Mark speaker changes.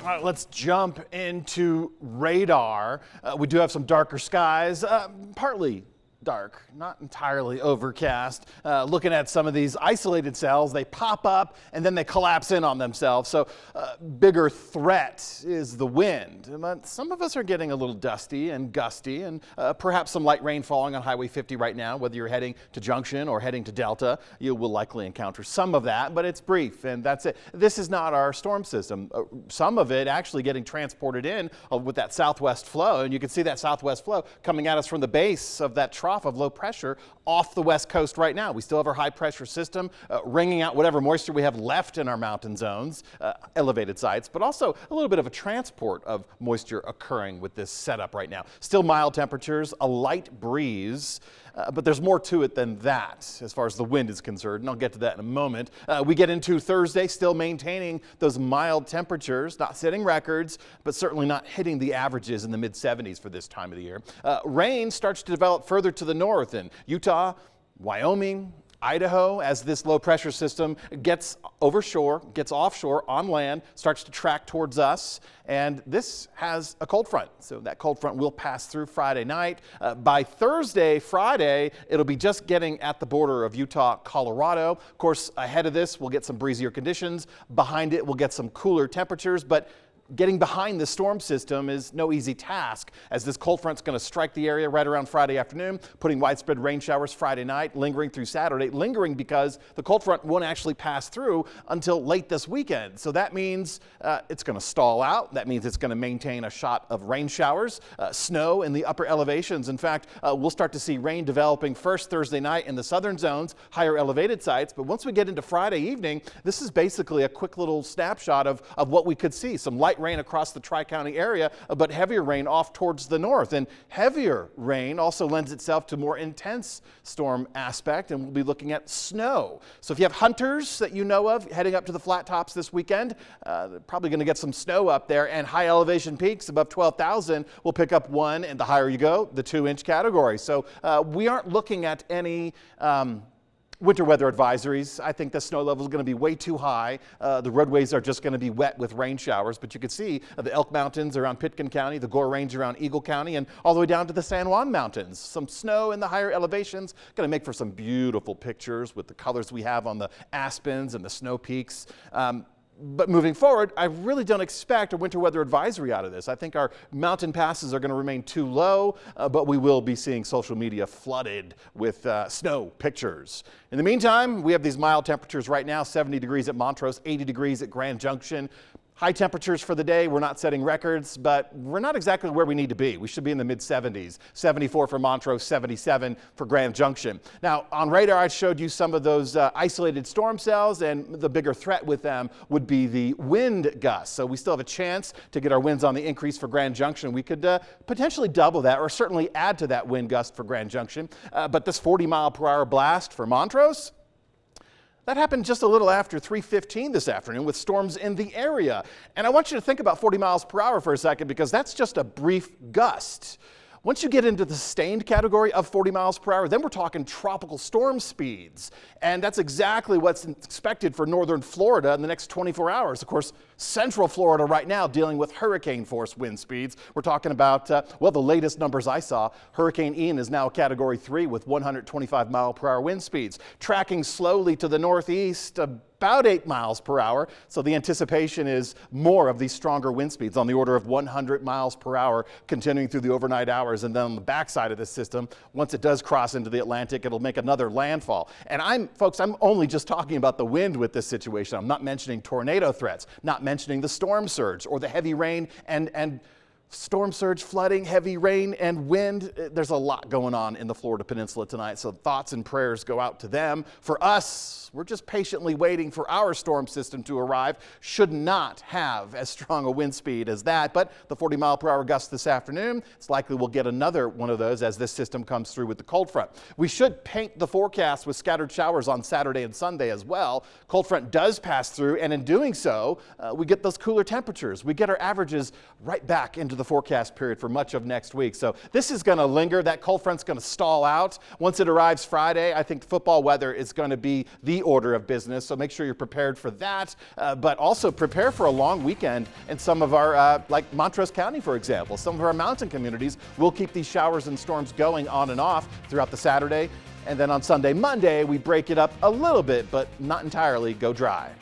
Speaker 1: All right, let's jump into radar. We do have some darker skies, partly dark, not entirely overcast. Looking at some of these isolated cells, they pop up and then they collapse in on themselves. So bigger threat is the wind. But some of us are getting a little dusty and gusty, and perhaps some light rain falling on Highway 50 right now. Whether you're heading to Junction or heading to Delta, you will likely encounter some of that, but it's brief and that's it. This is not our storm system. Some of it actually getting transported in with that southwest flow, and you can see that southwest flow coming at us from the base of that trough of low pressure off the west coast right now. We still have our high pressure system wringing out whatever moisture we have left in our mountain zones, elevated sites, but also a little bit of a transport of moisture occurring with this setup right now. Still mild temperatures, a light breeze, but there's more to it than that as far as the wind is concerned, and I'll get to that in a moment. We get into Thursday still maintaining those mild temperatures, not setting records, but certainly not hitting the averages in the mid-70s for this time of the year. Rain starts to develop further to the north in Utah, Wyoming, Idaho, as this low pressure system gets offshore on land, starts to track towards us, and this has a cold front. So that cold front will pass through Friday night. By Thursday, Friday, it'll be just getting at the border of Utah, Colorado. Of course, ahead of this, we'll get some breezier conditions. Behind it, we'll get some cooler temperatures, but getting behind the storm system is no easy task, as this cold front's going to strike the area right around Friday afternoon, putting widespread rain showers Friday night, lingering through Saturday, lingering because the cold front won't actually pass through until late this weekend. So that means it's going to stall out. That means it's going to maintain a shot of rain showers, snow in the upper elevations. In fact, we'll start to see rain developing first Thursday night in the southern zones, higher elevated sites. But once we get into Friday evening, this is basically a quick little snapshot of what we could see. Some light rain across the Tri-County area, but heavier rain off towards the north. And heavier rain also lends itself to more intense storm aspect, and we'll be looking at snow. So if you have hunters that you know of heading up to the flat tops this weekend, they're probably going to get some snow up there, and high elevation peaks above 12,000 will pick up 1, and the higher you go, the 2-inch category. So we aren't looking at any winter weather advisories. I think the snow level is going to be way too high. The roadways are just going to be wet with rain showers, but you can see the Elk Mountains around Pitkin County, the Gore Range around Eagle County, and all the way down to the San Juan Mountains. Some snow in the higher elevations, going to make for some beautiful pictures with the colors we have on the aspens and the snow peaks. But moving forward, I really don't expect a winter weather advisory out of this. I think our mountain passes are going to remain too low, but we will be seeing social media flooded with snow pictures. In the meantime, we have these mild temperatures right now, 70 degrees at Montrose, 80 degrees at Grand Junction. High temperatures for the day. We're not setting records, but we're not exactly where we need to be. We should be in the mid-70s. 74 for Montrose, 77 for Grand Junction. Now, on radar, I showed you some of those isolated storm cells, and the bigger threat with them would be the wind gusts. So we still have a chance to get our winds on the increase for Grand Junction. We could potentially double that, or certainly add to that wind gust for Grand Junction. But this 40-mile-per-hour blast for Montrose, that happened just a little after 3:15 this afternoon with storms in the area. And I want you to think about 40 miles per hour for a second, because that's just a brief gust. Once you get into the sustained category of 40 miles per hour, then we're talking tropical storm speeds. And that's exactly what's expected for northern Florida in the next 24 hours. Of course, central Florida right now dealing with hurricane force wind speeds. We're talking about, well, the latest numbers I saw, Hurricane Ian is now category 3 with 125 mile per hour wind speeds. Tracking slowly to the northeast, about 8 miles per hour. So the anticipation is more of these stronger wind speeds on the order of 100 miles per hour continuing through the overnight hours. And then on the backside of this system, once it does cross into the Atlantic, it'll make another landfall. And I'm only just talking about the wind with this situation. I'm not mentioning tornado threats, not mentioning the storm surge or the heavy rain and storm surge, flooding, heavy rain, and wind. There's a lot going on in the Florida Peninsula tonight, so thoughts and prayers go out to them. For us, we're just patiently waiting for our storm system to arrive. Should not have as strong a wind speed as that, but the 40-mile-per-hour gust this afternoon, it's likely we'll get another one of those as this system comes through with the cold front. We should paint the forecast with scattered showers on Saturday and Sunday as well. Cold front does pass through, and in doing so, we get those cooler temperatures. We get our averages right back into the the forecast period for much of next week. So this is going to linger. That cold front's going to stall out. Once it arrives Friday, I think football weather is going to be the order of business. So make sure you're prepared for that, but also prepare for a long weekend in some of our, like Montrose County, for example. Some of our mountain communities will keep these showers and storms going on and off throughout the Saturday. And then on Sunday, Monday, we break it up a little bit, but not entirely go dry.